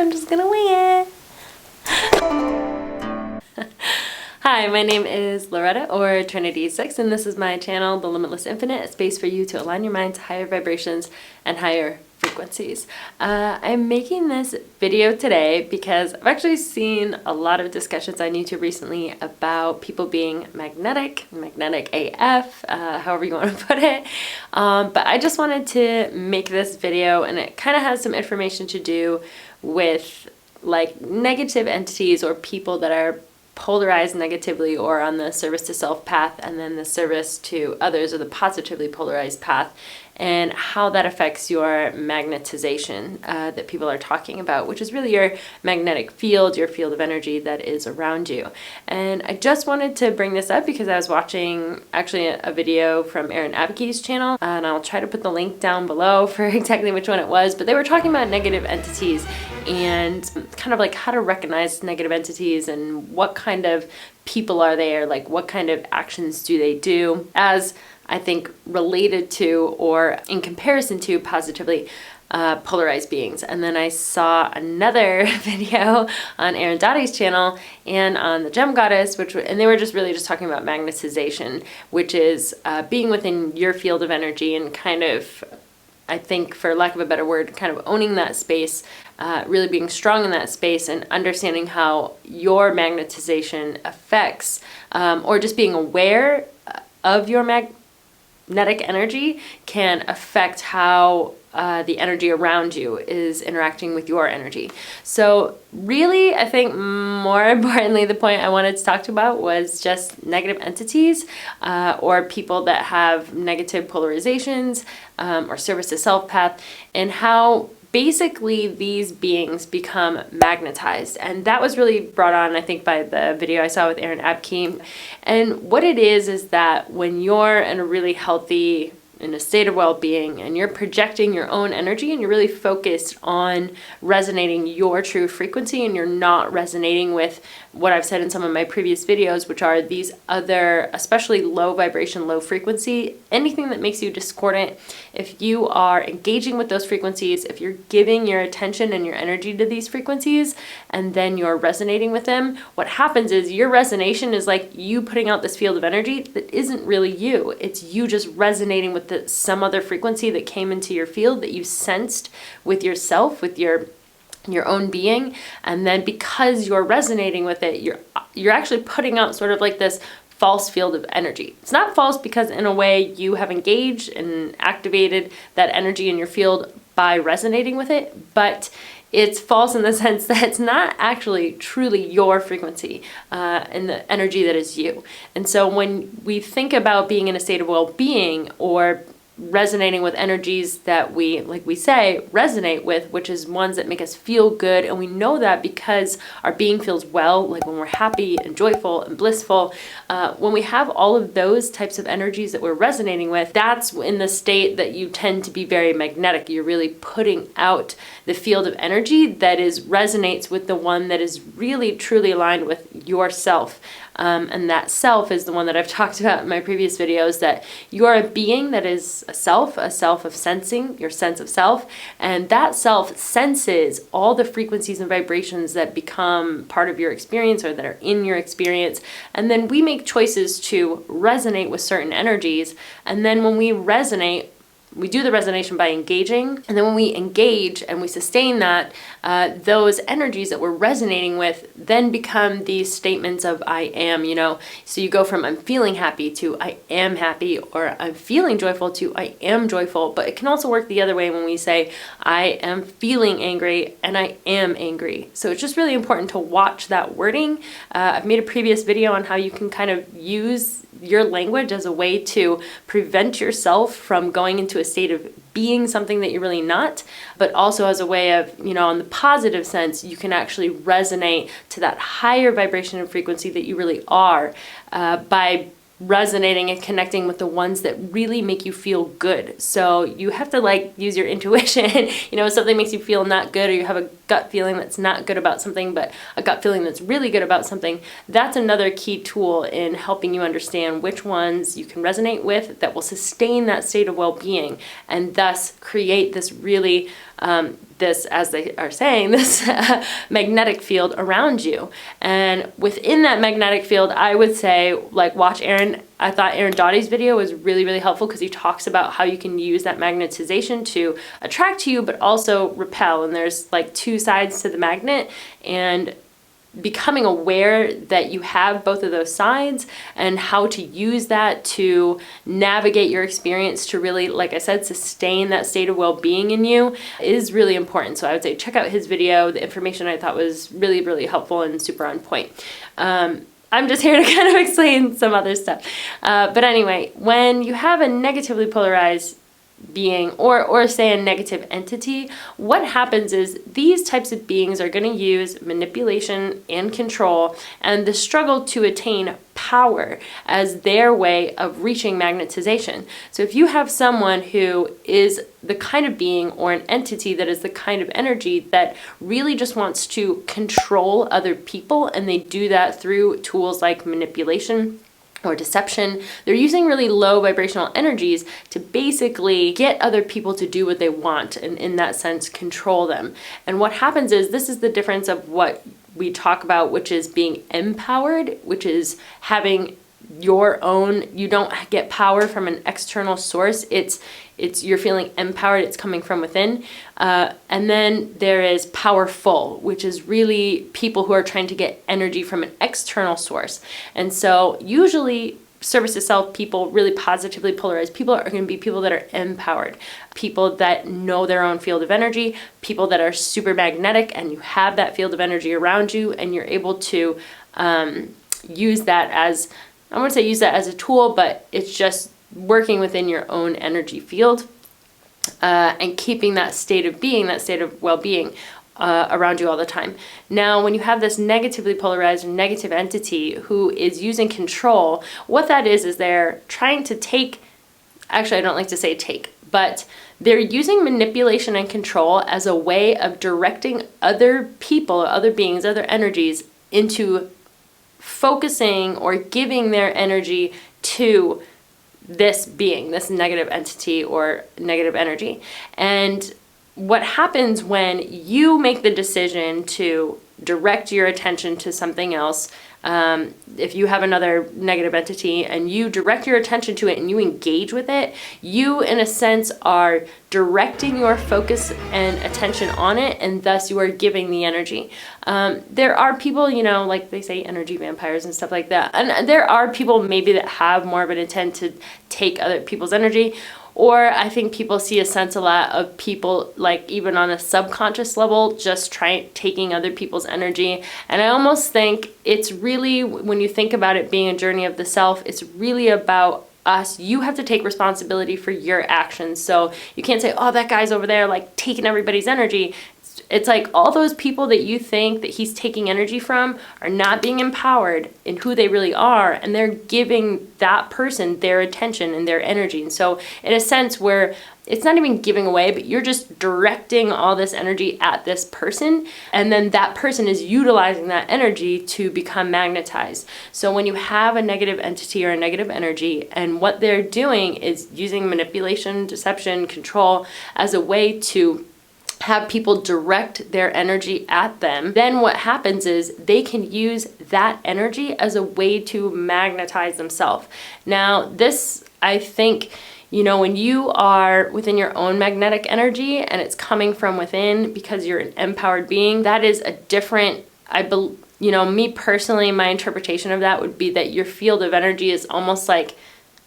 I'm just gonna wing it. Hi, my name is Loretta, or Trinity6, and this is my channel, The Limitless Infinite, a space for you to align your mind to higher vibrations and higher frequencies. I'm making this video today because I've actually seen a lot of discussions on YouTube recently about people being magnetic AF, however you want to put it. But I just wanted to make this video, and it kind of has some information to do with like negative entities or people that are polarized negatively or on the service to self path, and then the service to others or the positively polarized path, and how that affects your magnetization that people are talking about, which is really your magnetic field, your field of energy that is around you. And I just wanted to bring this up because I was watching actually a video from Aaron Abaki's channel, and I'll try to put the link down below for exactly which one it was, but they were talking about negative entities and kind of like how to recognize negative entities and what kind of people are they, or like what kind of actions do they do, as I think related to or in comparison to positively polarized beings. And then I saw another video on Aaron Dottie's channel and on the Gem Goddess, and they were just really just talking about magnetization, which is being within your field of energy and kind of, I think, for lack of a better word, kind of owning that space, really being strong in that space and understanding how your magnetization affects, or just being aware of your magnetic energy can affect how the energy around you is interacting with your energy. So really, I think more importantly, the point I wanted to talk about was just negative entities or people that have negative polarizations or service to self path, and how basically these beings become magnetized. And that was really brought on, I think, by the video I saw with Aaron Abke. And what it is that when you're in a really healthy, in a state of well-being, and you're projecting your own energy and you're really focused on resonating your true frequency, and you're not resonating with what I've said in some of my previous videos, which are these other, especially low vibration, low frequency, anything that makes you discordant. If you are engaging with those frequencies, if you're giving your attention and your energy to these frequencies, and then you're resonating with them, what happens is your resonation is like you putting out this field of energy that isn't really you. It's you just resonating with some other frequency that came into your field that you sensed with yourself, with your own being. And then because you're resonating with it, you're actually putting out sort of like this false field of energy. It's not false because in a way you have engaged and activated that energy in your field by resonating with it, but it's false in the sense that it's not actually truly your frequency and the energy that is you. And so when we think about being in a state of well-being or resonating with energies that we, like we say, resonate with, which is ones that make us feel good, and we know that because our being feels well, like when we're happy and joyful and blissful, when we have all of those types of energies that we're resonating with, that's in the state that you tend to be very magnetic. You're really putting out the field of energy that resonates with the one that is really truly aligned with yourself. And that self is the one that I've talked about in my previous videos, that you are a being that is a self of sensing, your sense of self, and that self senses all the frequencies and vibrations that become part of your experience or that are in your experience. And then we make choices to resonate with certain energies, and then when we resonate, we do the resonation by engaging, and then when we engage and we sustain that, those energies that we're resonating with then become these statements of I am, So you go from I'm feeling happy to I am happy, or I'm feeling joyful to I am joyful. But it can also work the other way when we say I am feeling angry and I am angry. So it's just really important to watch that wording. I've made a previous video on how you can kind of use your language as a way to prevent yourself from going into a state of being something that you're really not, but also as a way of, in the positive sense, you can actually resonate to that higher vibration and frequency that you really are by resonating and connecting with the ones that really make you feel good. So you have to use your intuition. If something makes you feel not good, or you have a gut feeling that's not good about something, but a gut feeling that's really good about something, that's another key tool in helping you understand which ones you can resonate with that will sustain that state of well-being, and thus create this really this, as they are saying, this magnetic field around you. And within that magnetic field, I would say, like, watch Aaron. I thought Aaron Dottie's video was really, really helpful because he talks about how you can use that magnetization to attract to you, but also repel. And there's like two sides to the magnet, and becoming aware that you have both of those sides and how to use that to navigate your experience to really, like I said, sustain that state of well-being in you is really important. So I would say check out his video. The information I thought was really, really helpful and super on point. I'm just here to kind of explain some other stuff. But anyway, when you have a negatively polarized being or say a negative entity, what happens is these types of beings are going to use manipulation and control and the struggle to attain power as their way of reaching magnetization. So if you have someone who is the kind of being or an entity that is the kind of energy that really just wants to control other people, and they do that through tools like manipulation or deception, they're using really low vibrational energies to basically get other people to do what they want and in that sense control them. And what happens is, this is the difference of what we talk about, which is being empowered, which is having your own, you don't get power from an external source. It's you're feeling empowered, it's coming from within. And then there is powerful, which is really people who are trying to get energy from an external source. And so usually service to self people, really positively polarized people, are going to be people that are empowered, people that know their own field of energy, people that are super magnetic, and you have that field of energy around you, and you're able to use that as, I wouldn't say use that as a tool, but it's just working within your own energy field and keeping that state of being, that state of well-being around you all the time. Now, when you have this negatively polarized negative entity who is using control, what that is they're trying to take, actually I don't like to say take, but they're using manipulation and control as a way of directing other people, other beings, other energies into focusing or giving their energy to this being, this negative entity or negative energy. And what happens when you make the decision to direct your attention to something else, if you have another negative entity and you direct your attention to it and you engage with it, you in a sense are directing your focus and attention on it, and thus you are giving the energy. There are people, you know, like they say energy vampires and stuff like that, and there are people maybe that have more of an intent to take other people's energy. Or I think people see a sense a lot of people, like even on a subconscious level, just taking other people's energy. And I almost think it's really, when you think about it being a journey of the self, it's really about us. You have to take responsibility for your actions. So you can't say, oh, that guy's over there like taking everybody's energy. It's like all those people that you think that he's taking energy from are not being empowered in who they really are, and they're giving that person their attention and their energy. And so in a sense where it's not even giving away, but you're just directing all this energy at this person, and then that person is utilizing that energy to become magnetized. So when you have a negative entity or a negative energy, and what they're doing is using manipulation, deception, control as a way to have people direct their energy at them, then what happens is they can use that energy as a way to magnetize themselves. Now, this, I think, you know, when you are within your own magnetic energy and it's coming from within because you're an empowered being, that is a different, you know, me personally, my interpretation of that would be that your field of energy is almost like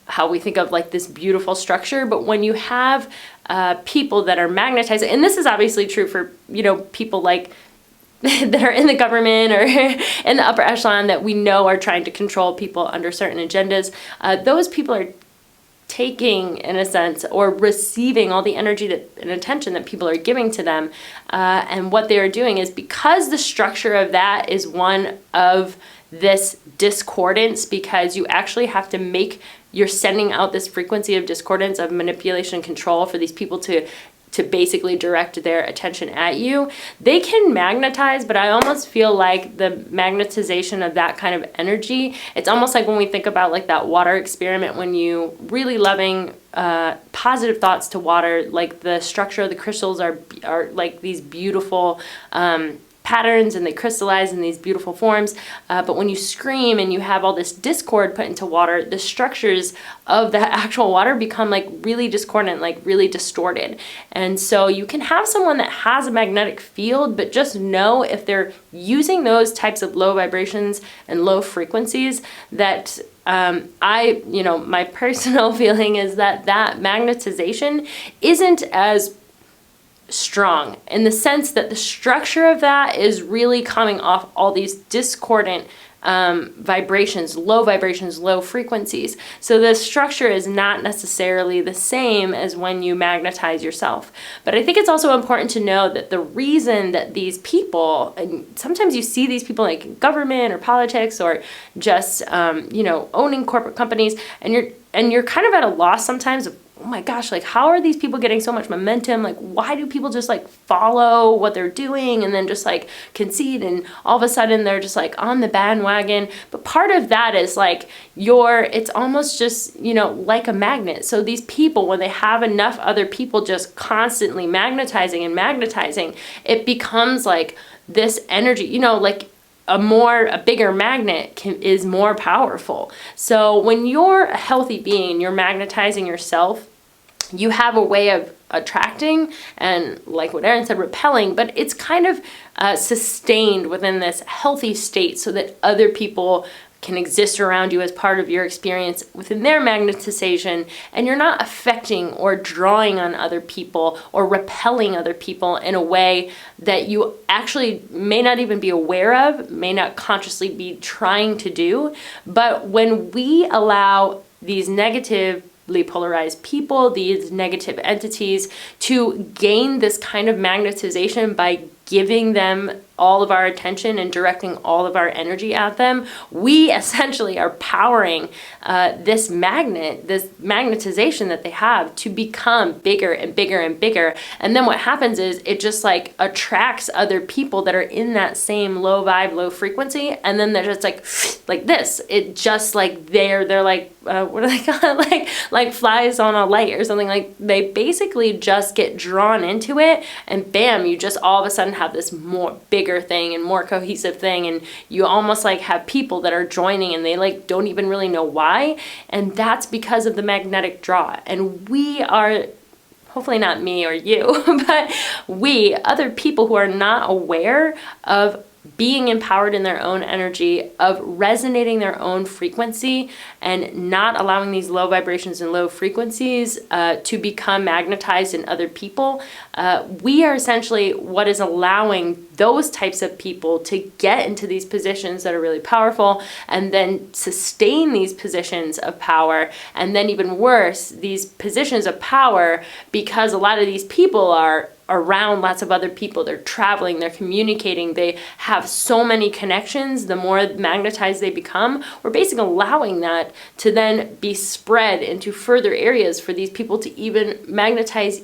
how we think of like this beautiful structure. But when you have people that are magnetized, and this is obviously true for, you know, people like that are in the government or in the upper echelon that we know are trying to control people under certain agendas, those people are taking, in a sense, or receiving all the energy that and attention that people are giving to them. And what they are doing is, because the structure of that is one of this discordance, because you actually have to make, you're sending out this frequency of discordance, of manipulation, control for these people to to basically direct their attention at you, they can magnetize, but I almost feel like the magnetization of that kind of energy, it's almost like when we think about like that water experiment, when you really loving positive thoughts to water, like the structure of the crystals are like these beautiful patterns, and they crystallize in these beautiful forms. But when you scream and you have all this discord put into water, the structures of the actual water become like really discordant, like really distorted. And so you can have someone that has a magnetic field, but just know if they're using those types of low vibrations and low frequencies that my personal feeling is that magnetization isn't as strong, in the sense that the structure of that is really coming off all these discordant vibrations, low frequencies. So the structure is not necessarily the same as when you magnetize yourself. But I think it's also important to know that the reason that these people, and sometimes you see these people like in government or politics or just owning corporate companies, and you're kind of at a loss sometimes of, oh my gosh, like how are these people getting so much momentum? Like why do people just like follow what they're doing and then just like concede, and all of a sudden they're just like on the bandwagon? But part of that is like it's almost just, like a magnet. So these people, when they have enough other people just constantly magnetizing, it becomes like this energy, like a bigger magnet is more powerful. So when you're a healthy being, you're magnetizing yourself, you have a way of attracting and, like what Aaron said, repelling, but it's kind of sustained within this healthy state so that other people can exist around you as part of your experience within their magnetization, and you're not affecting or drawing on other people or repelling other people in a way that you actually may not even be aware of, may not consciously be trying to do. But when we allow these negatively polarized people, these negative entities, to gain this kind of magnetization by giving them all of our attention and directing all of our energy at them, we essentially are powering this magnetization that they have to become bigger and bigger and bigger. And then what happens is it just like attracts other people that are in that same low vibe, low frequency, and then they're just like this. It just like they're like what do they call it? Like flies on a light or something. Like they basically just get drawn into it, and bam, you just all of a sudden have this more bigger thing and more cohesive thing, and you almost like have people that are joining and they like don't even really know why, and that's because of the magnetic draw. And we are, hopefully not me or you, but other people who are not aware of being empowered in their own energy, of resonating their own frequency, and not allowing these low vibrations and low frequencies to become magnetized in other people. We are essentially what is allowing those types of people to get into these positions that are really powerful, and then sustain these positions of power, and then even worse, these positions of power, because a lot of these people are around lots of other people, they're traveling, they're communicating, they have so many connections. The more magnetized they become, we're basically allowing that to then be spread into further areas for these people to even magnetize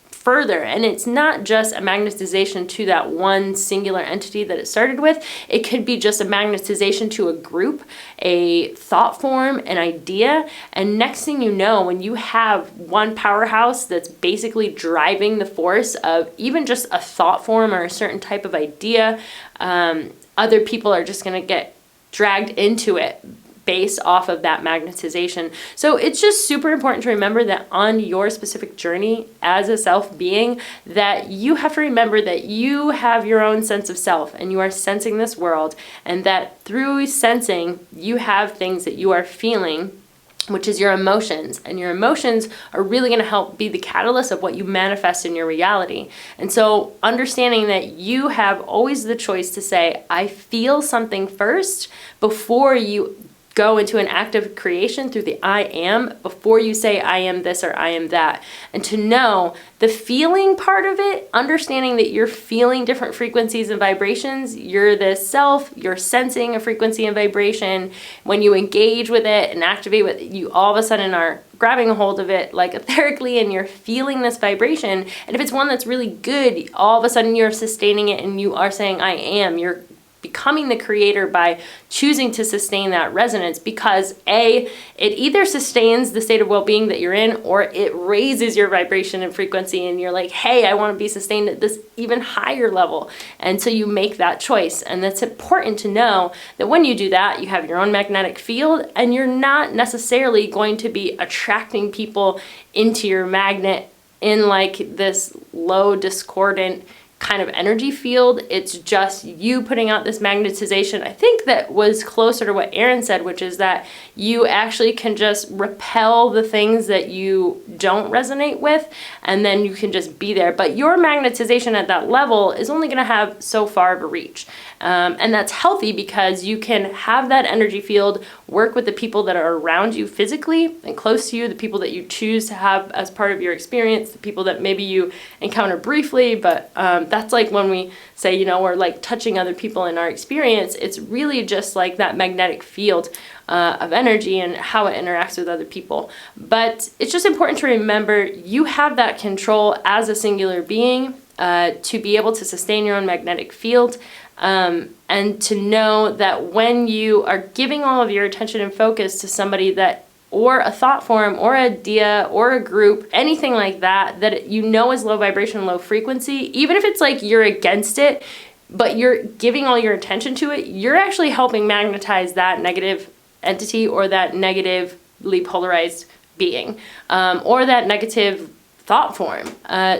further. And it's not just a magnetization to that one singular entity that it started with. It could be just a magnetization to a group, a thought form, an idea. And next thing you know, when you have one powerhouse that's basically driving the force of even just a thought form or a certain type of idea, other people are just going to get dragged into it based off of that magnetization. So it's just super important to remember that on your specific journey as a self being, that you have to remember that you have your own sense of self and you are sensing this world, and that through sensing you have things that you are feeling, which is your emotions, and your emotions are really going to help be the catalyst of what you manifest in your reality. And so understanding that you have always the choice to say, I feel something first before you go into an act of creation through the I am before you say I am this or I am that. And to know the feeling part of it, understanding that you're feeling different frequencies and vibrations, you're the self, you're sensing a frequency and vibration. When you engage with it and activate with it, you all of a sudden are grabbing a hold of it like etherically and you're feeling this vibration. And if it's one that's really good, all of a sudden you're sustaining it and you are saying I am. You're becoming the creator by choosing to sustain that resonance, because A, it either sustains the state of well-being that you're in, or it raises your vibration and frequency and you're like, hey, I want to be sustained at this even higher level. And so you make that choice. And that's important to know that when you do that, you have your own magnetic field and you're not necessarily going to be attracting people into your magnet in like this low discordant kind of energy field. It's just you putting out this magnetization. I think that was closer to what Aaron said, which is that you actually can just repel the things that you don't resonate with, and then you can just be there. But your magnetization at that level is only going to have so far of a reach. And that's healthy because you can have that energy field work with the people that are around you physically and close to you, the people that you choose to have as part of your experience, the people that maybe you encounter briefly, but that's like when we say, you know, we're like touching other people in our experience, it's really just like that magnetic field of energy and how it interacts with other people. But it's just important to remember you have that control as a singular being to be able to sustain your own magnetic field. And to know that when you are giving all of your attention and focus to somebody that, or a thought form, or an idea, or a group, anything like that, that you know is low vibration, low frequency, even if it's like you're against it, but you're giving all your attention to it, you're actually helping magnetize that negative entity or that negatively polarized being, or that negative thought form.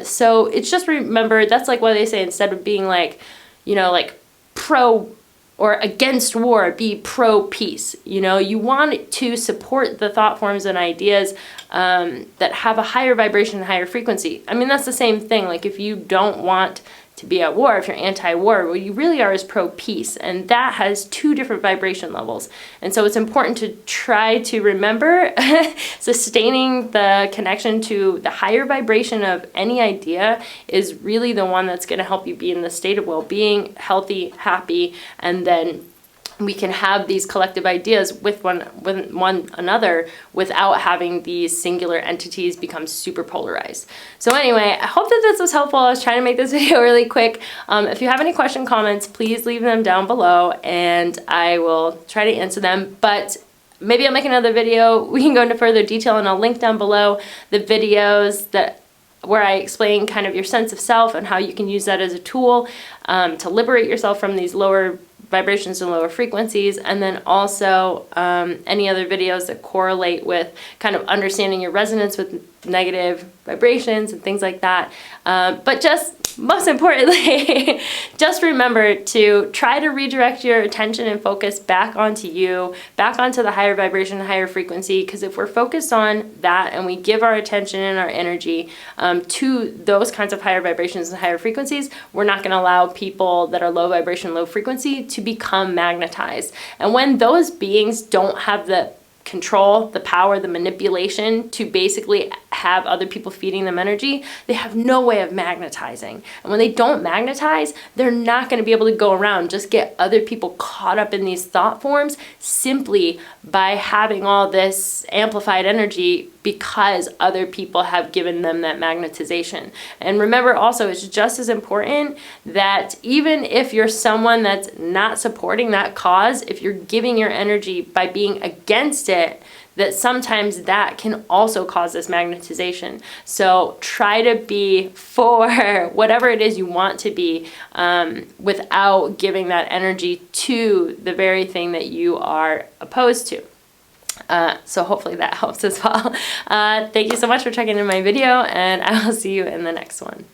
So it's just, remember, that's like what they say, instead of being like, you know, like pro or against war, be pro peace. You know, you want to support the thought forms and ideas that have a higher vibration and higher frequency. I mean, that's the same thing. Like if you don't want to be at war, if you're anti-war, what you really are is pro-peace, and that has two different vibration levels. And so it's important to try to remember sustaining the connection to the higher vibration of any idea is really the one that's going to help you be in the state of well-being, healthy, happy, and then we can have these collective ideas with one another without having these singular entities become super polarized. So anyway, I hope that this was helpful. I was trying to make this video really quick. If you have any comments, please leave them down below and I will try to answer them. But maybe I'll make another video. We can go into further detail and I'll link down below the videos where I explain kind of your sense of self and how you can use that as a tool to liberate yourself from these lower vibrations and lower frequencies, and then also any other videos that correlate with kind of understanding your resonance with negative vibrations and things like that. But just most importantly, just remember to try to redirect your attention and focus back onto you, back onto the higher vibration, higher frequency, because if we're focused on that and we give our attention and our energy to those kinds of higher vibrations and higher frequencies, we're not going to allow people that are low vibration, low frequency to become magnetized. And when those beings don't have the control, the power, the manipulation to basically have other people feeding them energy, they have no way of magnetizing. And when they don't magnetize, they're not going to be able to go around, just get other people caught up in these thought forms simply by having all this amplified energy because other people have given them that magnetization. And remember also, it's just as important that even if you're someone that's not supporting that cause, if you're giving your energy by being against it, that sometimes that can also cause this magnetization. So try to be for whatever it is you want to be without giving that energy to the very thing that you are opposed to. So hopefully that helps as well. Thank you so much for checking in my video, and I will see you in the next one.